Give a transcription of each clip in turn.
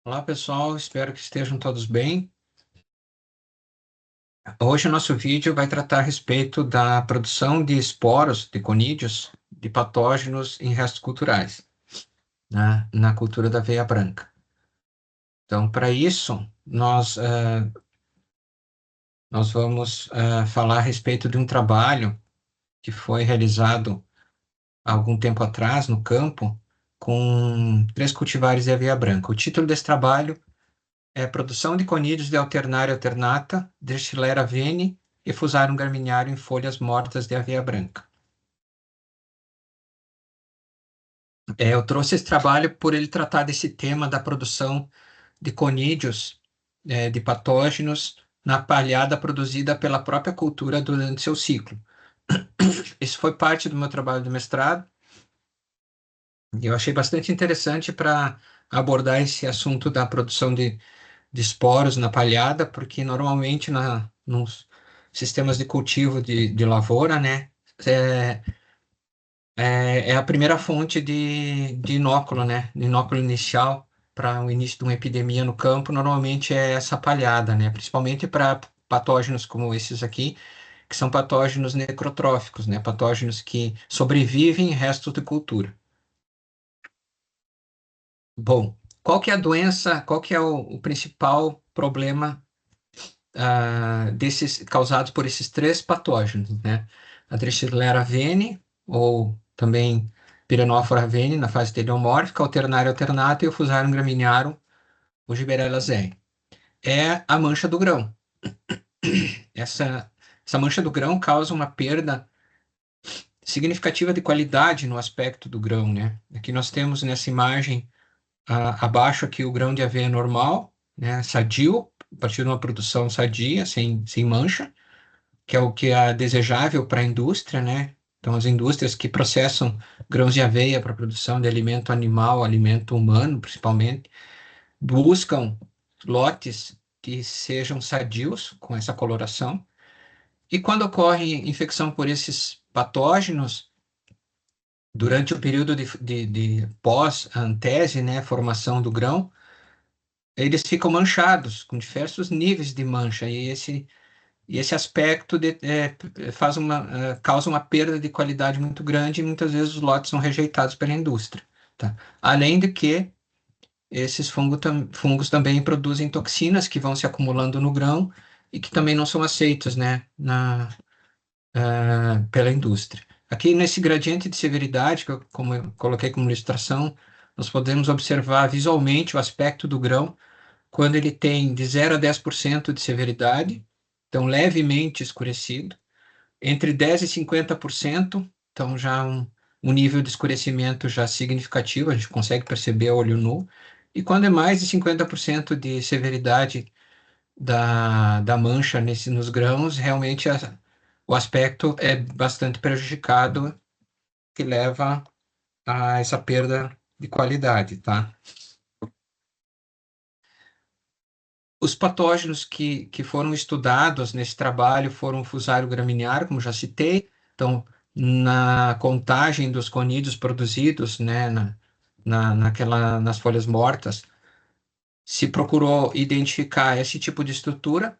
Olá, pessoal, espero que estejam todos bem. Hoje o nosso vídeo vai tratar a respeito da produção de esporos de conídeos de patógenos em restos culturais, né, na cultura da aveia branca. Então, para isso, nós vamos falar a respeito de um trabalho que foi realizado há algum tempo atrás no campo com 3 cultivares de aveia branca. O título desse trabalho é Produção de conídeos de Alternaria alternata, Drexilera vene e Fusarium graminearum em folhas mortas de aveia branca. Eu trouxe esse trabalho por ele tratar desse tema da produção de conídeos, de patógenos, na palhada produzida pela própria cultura durante seu ciclo. Isso foi parte do meu trabalho de mestrado, e eu achei bastante interessante para abordar esse assunto da produção de esporos na palhada, porque normalmente nos sistemas de cultivo de lavoura, né, é, é a primeira fonte de inóculo, né, de inóculo inicial para o início de uma epidemia no campo, normalmente é essa palhada, né, principalmente para patógenos como esses aqui, que são patógenos necrotróficos, né, patógenos que sobrevivem em restos de cultura. Bom, qual que é a doença, qual que é o principal problema desses causados por esses 3 patógenos, né? A Drexilera vene, ou também Pyrenófora vene, na fase teleomórfica, Alternaria alternata e o Fusarium graminearum, o Gibberella zeae. É a mancha do grão. Essa, essa mancha do grão causa uma perda significativa de qualidade no aspecto do grão, né? Aqui nós temos nessa imagem abaixo aqui o grão de aveia normal, né? Sadio, a partir de uma produção sadia, sem mancha, que é o que é desejável para a indústria, né? Então, as indústrias que processam grãos de aveia para a produção de alimento animal, alimento humano, principalmente, buscam lotes que sejam sadios com essa coloração. E quando ocorre infecção por esses patógenos, durante o período de pós-antese, né, formação do grão, eles ficam manchados, com diversos níveis de mancha, e esse aspecto causa uma perda de qualidade muito grande e muitas vezes os lotes são rejeitados pela indústria, tá? Além de que esses fungos também produzem toxinas que vão se acumulando no grão e que também não são aceitos, né, pela indústria. Aqui nesse gradiente de severidade, como eu coloquei como ilustração, nós podemos observar visualmente o aspecto do grão quando ele tem de 0 a 10% de severidade, então levemente escurecido, entre 10 e 50%, então já um nível de escurecimento já significativo, a gente consegue perceber a olho nu, e quando é mais de 50% de severidade da mancha nos grãos, realmente o aspecto é bastante prejudicado, que leva a essa perda de qualidade, tá? Os patógenos que foram estudados nesse trabalho foram o Fusarium graminearum, como já citei. Então, na contagem dos conídeos produzidos, né, nas folhas mortas, se procurou identificar esse tipo de estrutura,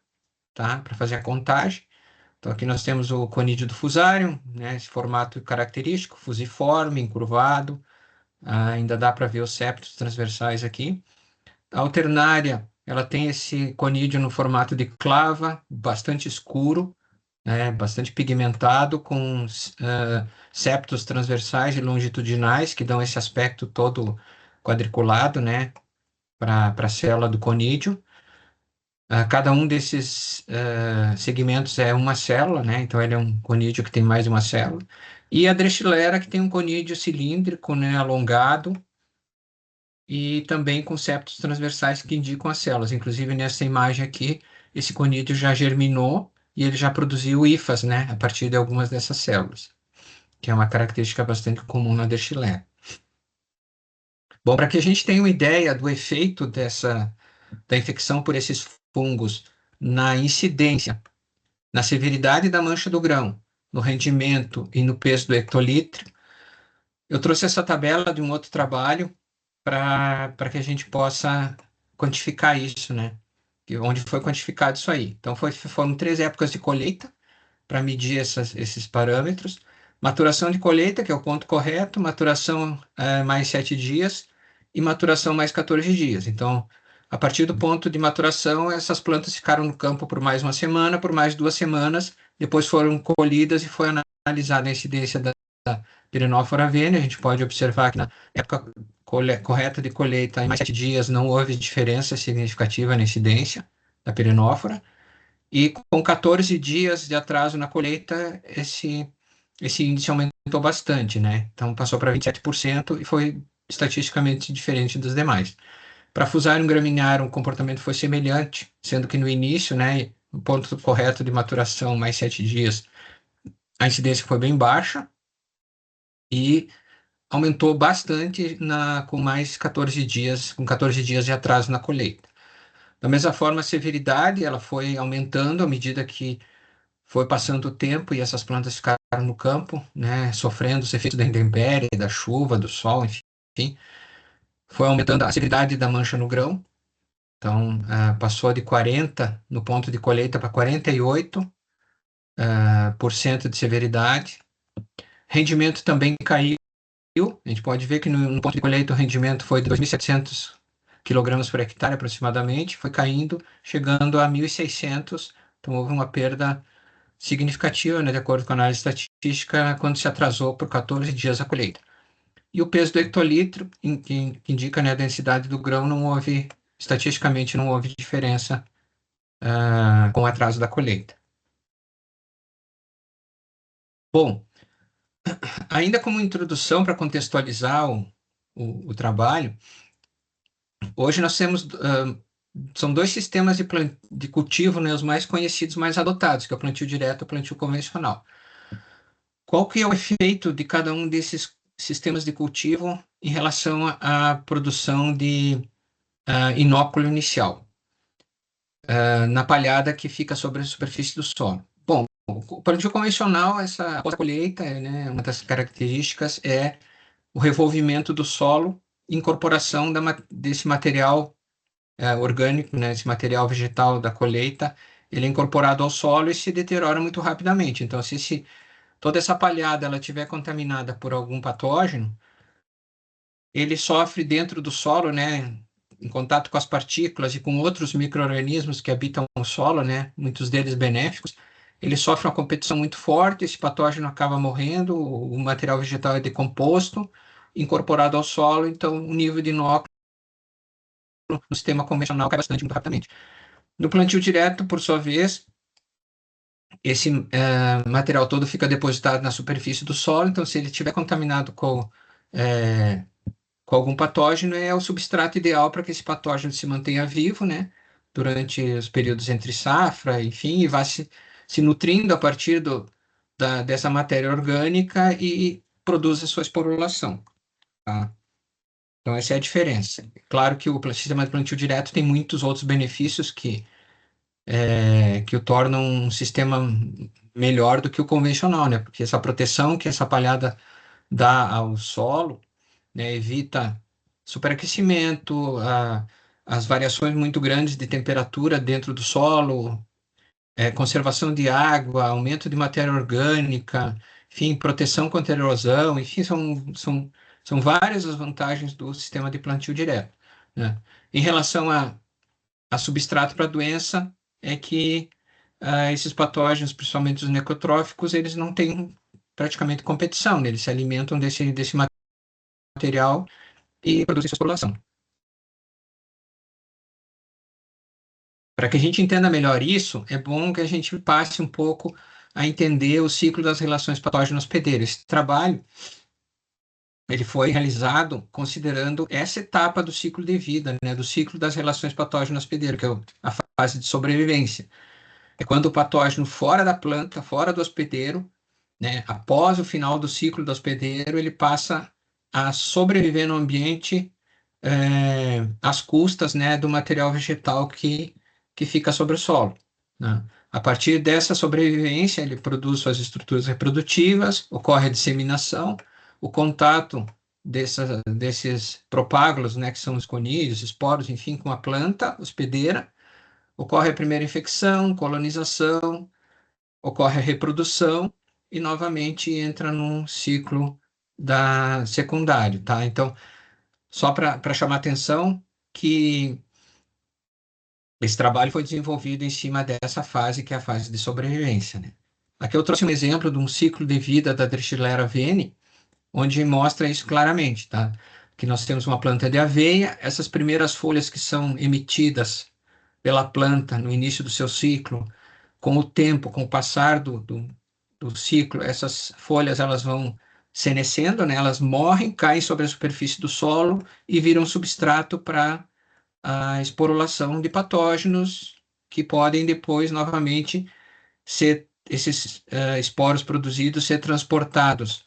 tá, para fazer a contagem. Então, aqui nós temos o conídeo do Fusarium, né, esse formato característico, fusiforme, encurvado. Ainda dá para ver os septos transversais aqui. A alternária, ela tem esse conídeo no formato de clava, bastante escuro, né, bastante pigmentado, com septos transversais e longitudinais, que dão esse aspecto todo quadriculado, né, para a célula do conídeo. Cada um desses segmentos é uma célula, né, então ele é um conídeo que tem mais de uma célula. E a Drexilera, que tem um conídeo cilíndrico, né, alongado, e também com septos transversais que indicam as células. Inclusive, nessa imagem aqui, esse conídeo já germinou e ele já produziu hifas, né, a partir de algumas dessas células, que é uma característica bastante comum na Drexilera. Bom, para que a gente tenha uma ideia do efeito da infecção por esses fungos na incidência, na severidade da mancha do grão, no rendimento e no peso do hectolitro, eu trouxe essa tabela de um outro trabalho para que a gente possa quantificar isso, né? Onde foi quantificado isso aí. Então, foram 3 épocas de colheita para medir esses parâmetros. Maturação de colheita, que é o ponto correto, maturação mais 7 dias e maturação mais 14 dias. Então, a partir do ponto de maturação, essas plantas ficaram no campo por mais uma semana, por mais 2 semanas, depois foram colhidas e foi analisada a incidência da Pyrenófora avênia. A gente pode observar que na época correta de colheita, em mais 7 dias, não houve diferença significativa na incidência da Pyrenófora. E com 14 dias de atraso na colheita, esse índice aumentou bastante, né? Então passou para 27% e foi estatisticamente diferente dos demais. Para Fusarium graminearum, o comportamento foi semelhante, sendo que no início, né, o ponto correto de maturação, mais 7 dias, a incidência foi bem baixa e aumentou bastante com mais 14 dias, com 14 dias de atraso na colheita. Da mesma forma, a severidade ela foi aumentando à medida que foi passando o tempo e essas plantas ficaram no campo, né, sofrendo os efeitos da intempérie, da chuva, do sol, enfim. Foi aumentando a severidade da mancha no grão. Então, passou de 40 no ponto de colheita para 48% por cento de severidade. Rendimento também caiu. A gente pode ver que no ponto de colheita o rendimento foi de 2.700 quilogramas por hectare aproximadamente, foi caindo, chegando a 1.600. Então, houve uma perda significativa, né, de acordo com a análise estatística, quando se atrasou por 14 dias a colheita. E o peso do hectolitro, que indica, né, a densidade do grão, estatisticamente não houve diferença com o atraso da colheita. Bom, ainda como introdução para contextualizar o trabalho, hoje nós temos, são 2 sistemas de cultivo, né, os mais conhecidos, mais adotados, que é o plantio direto e o plantio convencional. Qual que é o efeito de cada um desses sistemas de cultivo em relação à produção de inóculo inicial, na palhada que fica sobre a superfície do solo? Bom, o plantio convencional, após a colheita, né, uma das características é o revolvimento do solo, incorporação desse material orgânico, né, esse material vegetal da colheita, ele é incorporado ao solo e se deteriora muito rapidamente. Então, se toda essa palhada ela estiver contaminada por algum patógeno, ele sofre dentro do solo, né, em contato com as partículas e com outros micro-organismos que habitam o solo, né, muitos deles benéficos, ele sofre uma competição muito forte, esse patógeno acaba morrendo, o material vegetal é decomposto, incorporado ao solo, então o nível de inóculo no sistema convencional cai bastante, muito rapidamente. No plantio direto, por sua vez, esse material todo fica depositado na superfície do solo, então se ele estiver contaminado com algum patógeno, é o substrato ideal para que esse patógeno se mantenha vivo, né, durante os períodos entre safra, enfim, e vá se nutrindo a partir dessa matéria orgânica e produza sua esporulação, tá? Então, essa é a diferença. Claro que o sistema de plantio direto tem muitos outros benefícios que o tornam um sistema melhor do que o convencional, né? Porque essa proteção que essa palhada dá ao solo, né, evita superaquecimento, as variações muito grandes de temperatura dentro do solo, conservação de água, aumento de matéria orgânica, enfim, proteção contra erosão, enfim, são várias as vantagens do sistema de plantio direto, né? Em relação a substrato para a doença, é que esses patógenos, principalmente os necrotróficos, eles não têm praticamente competição, né? Eles se alimentam desse material e produzem sua população. Para que a gente entenda melhor isso, é bom que a gente passe um pouco a entender o ciclo das relações patógeno-hospedeiro. Esse trabalho ele foi realizado considerando essa etapa do ciclo de vida, né, do ciclo das relações patógeno-hospedeiro, que é a fase de sobrevivência. É quando o patógeno fora da planta, fora do hospedeiro, né, após o final do ciclo do hospedeiro, ele passa a sobreviver no ambiente às custas, né, do material vegetal que fica sobre o solo, né? A partir dessa sobrevivência, ele produz suas estruturas reprodutivas, ocorre a disseminação, o contato desses propágulos, né, que são os conídeos, esporos, enfim, com a planta hospedeira, ocorre a primeira infecção, colonização, ocorre a reprodução e novamente entra num ciclo secundário, tá? Então, só para chamar atenção que esse trabalho foi desenvolvido em cima dessa fase, que é a fase de sobrevivência, né? Aqui eu trouxe um exemplo de um ciclo de vida da Drosera vene, onde mostra isso claramente, tá? Que nós temos uma planta de aveia, essas primeiras folhas que são emitidas pela planta no início do seu ciclo, com o tempo, com o passar do ciclo, essas folhas elas vão senescendo, né? Elas morrem, caem sobre a superfície do solo e viram substrato para a esporulação de patógenos que podem depois novamente ser esses esporos produzidos ser transportados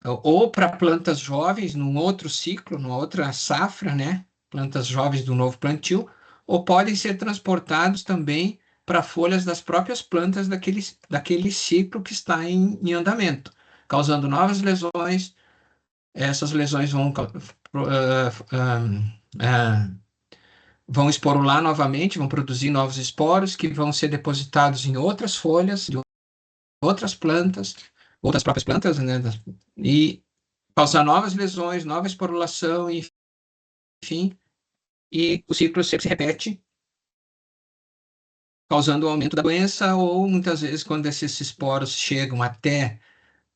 ou para plantas jovens num outro ciclo, numa outra safra, né? Plantas jovens do novo plantio, ou podem ser transportados também para folhas das próprias plantas daquele ciclo que está em andamento, causando novas lesões. Essas lesões vão esporular novamente, vão produzir novos esporos que vão ser depositados em outras folhas de outras plantas, outras próprias plantas, né? E causar novas lesões, nova esporulação, enfim, e o ciclo sempre se repete, causando o aumento da doença, ou muitas vezes, quando esses esporos chegam até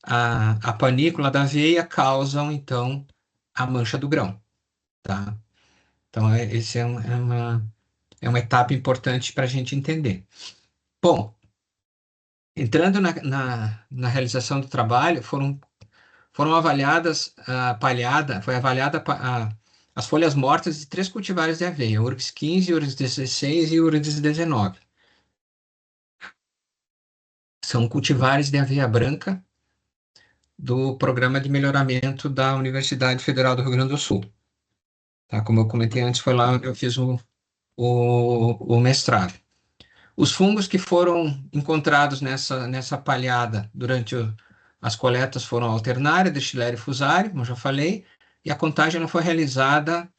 a panícula da aveia, causam, então, a mancha do grão, tá? Então, esse é uma etapa importante para a gente entender. Bom, entrando na realização do trabalho, foram avaliadas a palhada, foi avaliada as folhas mortas de 3 cultivares de aveia, Urix 15, Urix 16 e Urix 19. São cultivares de aveia branca do Programa de Melhoramento da Universidade Federal do Rio Grande do Sul. Tá? Como eu comentei antes, foi lá onde eu fiz o mestrado. Os fungos que foram encontrados nessa palhada durante as coletas foram alternária, Destileria e Fusarium, como eu já falei, e a contagem não foi realizada,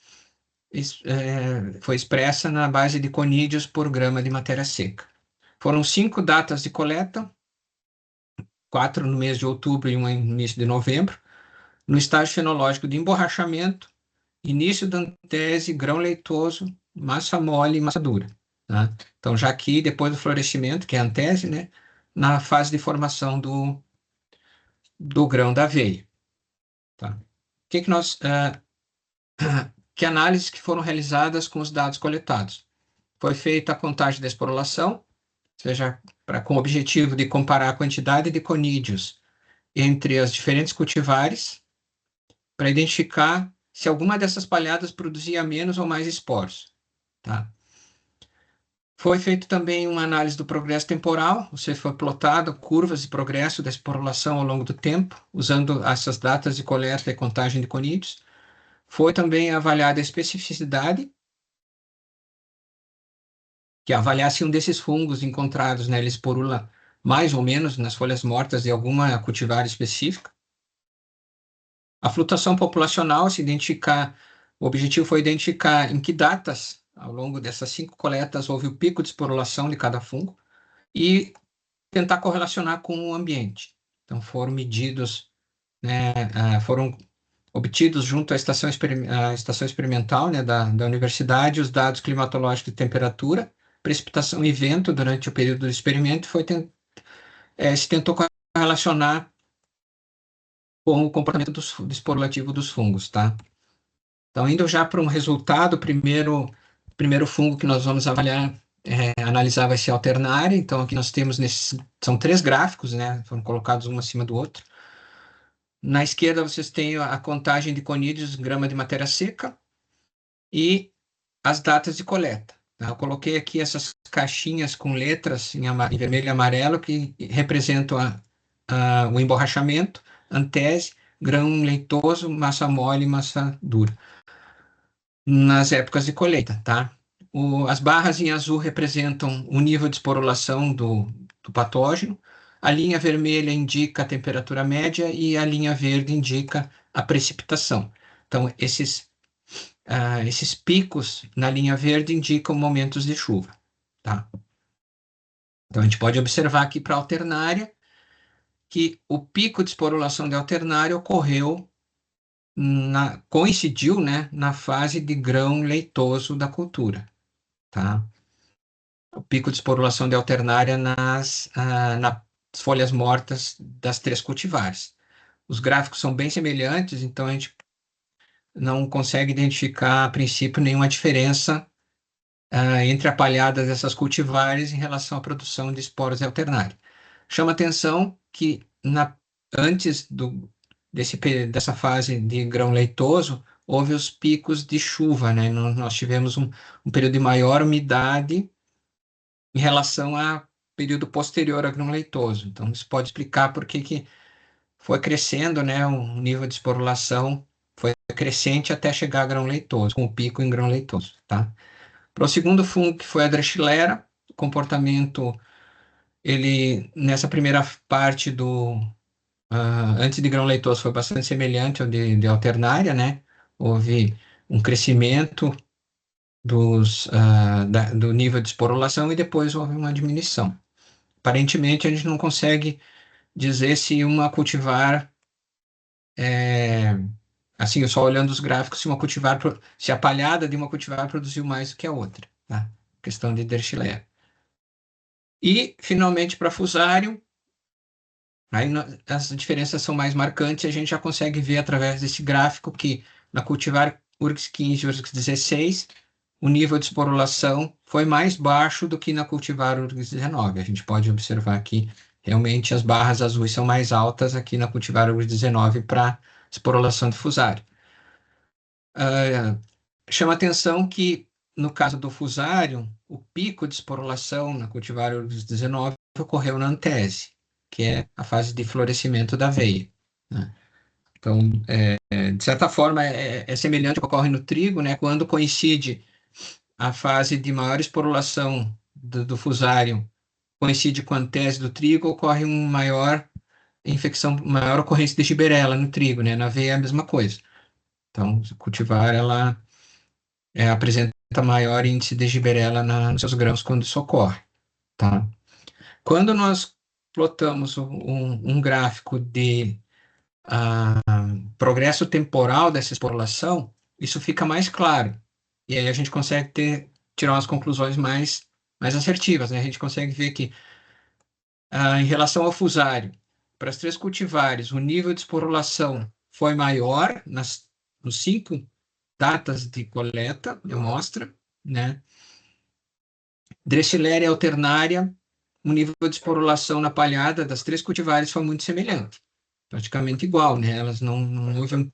foi expressa na base de conídeos por grama de matéria seca. Foram 5 datas de coleta, 4 no mês de outubro e 1 no início de novembro, no estágio fenológico de emborrachamento, início da antese, grão leitoso, massa mole e massa dura. Tá? Então, já aqui, depois do florescimento, que é a antese, né, na fase de formação do grão da aveia. Tá? Que análises que foram realizadas com os dados coletados? Foi feita a contagem da esporulação, ou seja, com o objetivo de comparar a quantidade de conídeos entre as diferentes cultivares, para identificar se alguma dessas palhadas produzia menos ou mais esporos. Tá? Foi feito também uma análise do progresso temporal, ou seja, foi plotado curvas de progresso da esporulação ao longo do tempo, usando essas datas de coleta e contagem de conídeos. Foi também avaliada a especificidade, que é avaliar se um desses fungos encontrados, né, ele esporula mais ou menos nas folhas mortas de alguma cultivar específica. A flutuação populacional, o objetivo foi identificar em que datas, ao longo dessas 5 coletas, houve o pico de esporulação de cada fungo e tentar correlacionar com o ambiente. Então, foram medidos, né, foram obtidos junto à estação experimental, né, da universidade, os dados climatológicos de temperatura, precipitação e vento durante o período do experimento, se tentou correlacionar com o comportamento esporulativo dos fungos, tá? Então, indo já para um resultado, o primeiro fungo que nós vamos analisar vai ser a alternária. Então, aqui nós temos, são 3 gráficos, né? Foram colocados um acima do outro. Na esquerda, vocês têm a contagem de conídeos, grama de matéria seca, e as datas de coleta. Tá? Eu coloquei aqui essas caixinhas com letras em vermelho e amarelo que representam o emborrachamento, antese, grão leitoso, massa mole e massa dura, nas épocas de colheita, tá? As barras em azul representam o nível de esporulação do patógeno, a linha vermelha indica a temperatura média e a linha verde indica a precipitação. Então, esses picos na linha verde indicam momentos de chuva, tá? Então, a gente pode observar aqui para a alternária que o pico de esporulação de alternária ocorreu coincidiu, né, na fase de grão leitoso da cultura, tá? O pico de esporulação de alternária nas folhas mortas das três cultivares. Os gráficos são bem semelhantes, então a gente não consegue identificar, a princípio, nenhuma diferença entre a palhada dessas cultivares em relação à produção de esporos de alternária. Chama atenção que antes dessa fase de grão leitoso, houve os picos de chuva, né? Nós tivemos um período de maior umidade em relação ao período posterior a grão leitoso. Então, isso pode explicar por que foi crescendo, né? O nível de esporulação foi crescente até chegar a grão leitoso, com o pico em grão leitoso, tá? Para o segundo fungo, que foi a Drexilera, o comportamento, ele, nessa primeira parte antes de grão leitoso, foi bastante semelhante ao de alternária, né? Houve um crescimento do nível de esporulação e depois houve uma diminuição. Aparentemente, a gente não consegue dizer se uma cultivar, assim, só olhando os gráficos, se a palhada de uma cultivar produziu mais do que a outra, tá? Questão de Drexilera. E, finalmente, para fusário, aí as diferenças são mais marcantes, a gente já consegue ver através desse gráfico que na cultivar URGS 15 e URGS 16, o nível de esporulação foi mais baixo do que na cultivar URGS 19. A gente pode observar que realmente as barras azuis são mais altas aqui na cultivar URGS 19 para esporulação de fusário. Chama atenção que, no caso do fusário, o pico de esporulação na cultivar URGS 19 ocorreu na antese, que é a fase de florescimento da aveia, né? Então, de certa forma, é semelhante ao que ocorre no trigo, né? Quando coincide a fase de maior esporulação do fusário, coincide com a antese do trigo, ocorre maior ocorrência de giberela no trigo, né? Na aveia é a mesma coisa. Então, cultivar, ela apresenta maior índice de giberela nos seus grãos quando isso ocorre, tá? Quando nós plotamos um gráfico de progresso temporal dessa esporulação, isso fica mais claro. E aí a gente consegue tirar umas conclusões mais assertivas, né? A gente consegue ver que, em relação ao fusário, para as três cultivares, o nível de esporulação foi maior nos 5 datas de coleta de amostra, né? Drexilera e alternária, o nível de esporulação na palhada das três cultivares foi muito semelhante, praticamente igual, né? Elas não houve um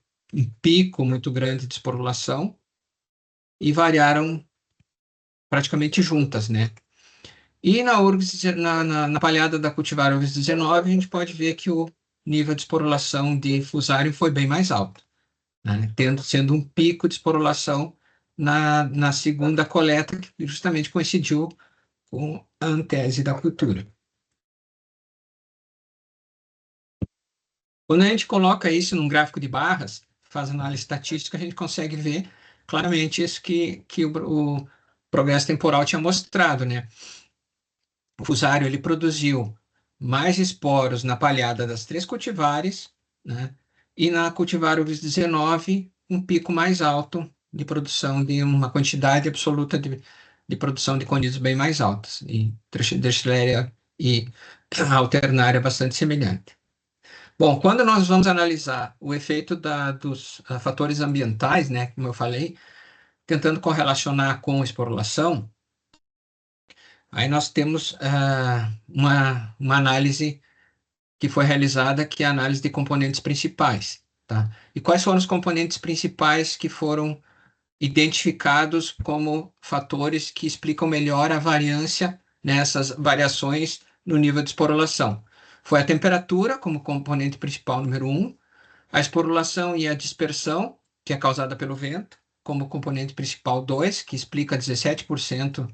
pico muito grande de esporulação e variaram praticamente juntas, né? E na palhada da cultivar URGS 19, a gente pode ver que o nível de esporulação de fusário foi bem mais alto, né? Sendo um pico de esporulação na segunda coleta, que justamente coincidiu com a antese da cultura. Quando a gente coloca isso num gráfico de barras, faz análise estatística, a gente consegue ver claramente isso que o progresso temporal tinha mostrado, né? O fusário, ele produziu mais esporos na palhada das três cultivares, né? E na cultivar URGS 19, um pico mais alto de produção, de uma quantidade absoluta de produção de conídeos bem mais altas. E Drexleria e alternária bastante semelhante. Bom, quando nós vamos analisar o efeito dos fatores ambientais, né, como eu falei, tentando correlacionar com a esporulação, aí nós temos uma análise que foi realizada, que é a análise de componentes principais, tá? E quais foram os componentes principais que foram identificados como fatores que explicam melhor a variância nessas variações no nível de esporulação? Foi a temperatura como componente principal número 1, a esporulação e a dispersão, que é causada pelo vento, como componente principal 2, que explica 17%,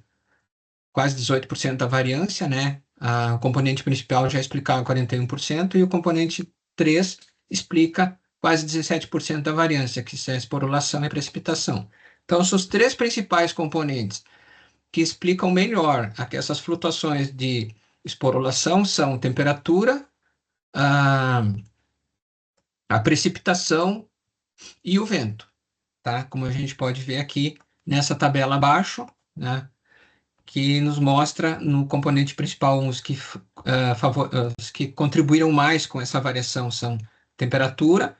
quase 18% da variância, né? O componente principal já explicava 41%, e o componente 3 explica quase 17% da variância, que é a esporulação e a precipitação. Então, são os três principais componentes que explicam melhor essas flutuações de esporulação são temperatura, a, a precipitação e o vento, tá? Como a gente pode ver aqui nessa tabela abaixo, né? Que nos mostra no componente principal os que contribuíram mais com essa variação são temperatura,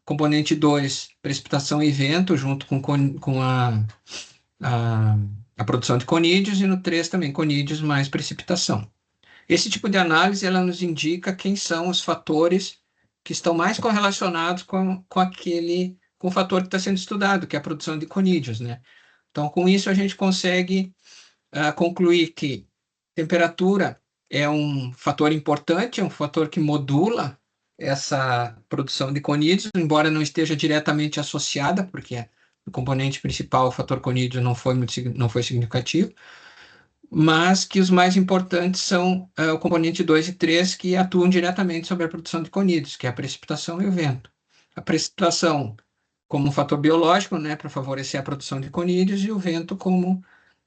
componente 2 precipitação e vento, junto com a, a produção de conídeos, e no 3 também conídeos mais precipitação. Esse tipo de análise ela nos indica quem são os fatores que estão mais correlacionados com o fator que está sendo estudado, que é a produção de conídeos, né? Então, com isso, a gente consegue concluir que temperatura é um fator importante, é um fator que modula essa produção de conídeos, embora não esteja diretamente associada, porque o componente principal, o fator conídeo, não foi significativo, mas que os mais importantes são o componente 2 e 3, que atuam diretamente sobre a produção de conídeos, que é a precipitação e o vento. A precipitação como um fator biológico, né, para favorecer a produção de conídeos, e o vento como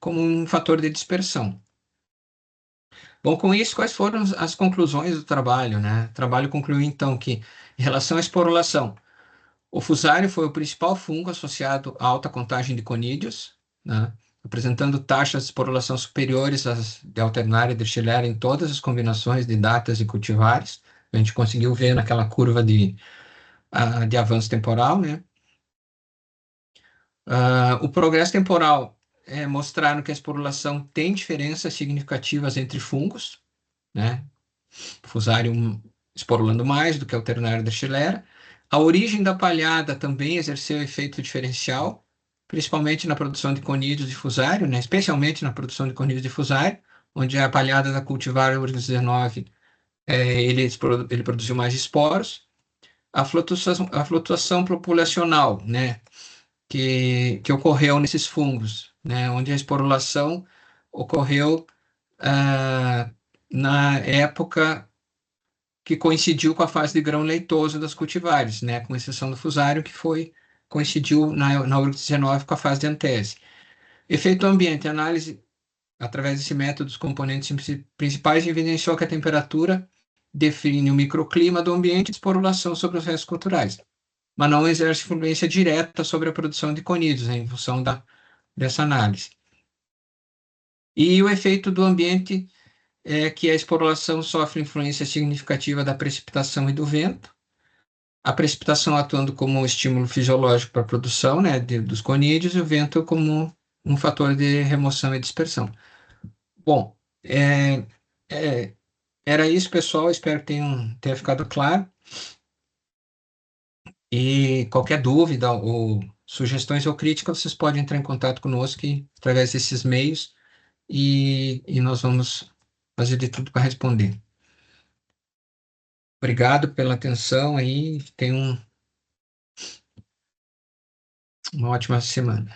um fator de dispersão. Bom, com isso, quais foram as conclusões do trabalho, né? O trabalho concluiu, então, que, em relação à esporulação, o fusário foi o principal fungo associado à alta contagem de conídeos, né? Apresentando taxas de esporulação superiores às de Alternaria e Drusillera em todas as combinações de datas e cultivares. A gente conseguiu ver naquela curva de avanço temporal, né? O progresso temporal mostraram que a esporulação tem diferenças significativas entre fungos, né? Fusarium esporulando mais do que a Alternaria Drusillera. A origem da palhada também exerceu efeito diferencial, principalmente na produção de conídeos de fusário, né? Especialmente na produção de conídeos de fusário, onde a palhada da cultivar Urgus 19 ele produziu mais esporos. A flutuação populacional, né? Que ocorreu nesses fungos, né? Onde a esporulação ocorreu na época que coincidiu com a fase de grão leitoso das cultivares, né, com exceção do fusário, coincidiu na URG 19 com a fase de antese. Efeito ambiente, análise através desse método dos componentes principais evidenciou que a temperatura define o microclima do ambiente e esporulação sobre os restos culturais, mas não exerce influência direta sobre a produção de conídeos, né, em função dessa análise. E o efeito do ambiente é que a esporulação sofre influência significativa da precipitação e do vento, a precipitação atuando como um estímulo fisiológico para a produção, né, dos conídeos, e o vento como um fator de remoção e dispersão. Bom, é, era isso, pessoal. Espero que tenha ficado claro. E qualquer dúvida ou sugestões ou críticas, vocês podem entrar em contato conosco através desses meios e nós vamos fazer de tudo para responder. Obrigado pela atenção aí. Tenham uma ótima semana.